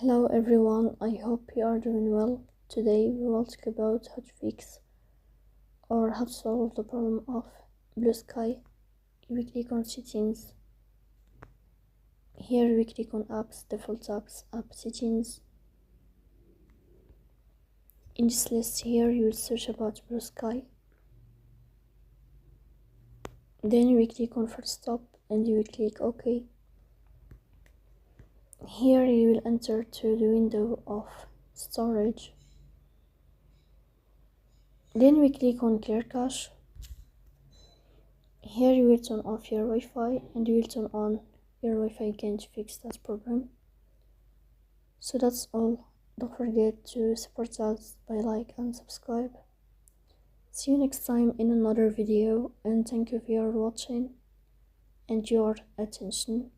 Hello everyone, I hope you are doing well. Today we will talk about how to fix or how to solve the problem of Bluesky. We click on settings. Here we click on apps, default apps, app settings. In this list here you will search about Bluesky. Then we click on first stop and you will click OK. Here you will enter to the window of storage. Then we click on clear cache. Here you will turn off your Wi-Fi and you will turn on your Wi-Fi again to fix that problem. So that's all. Don't forget to support us by like and subscribe. See you next time in another video, and thank you for your watching and your attention.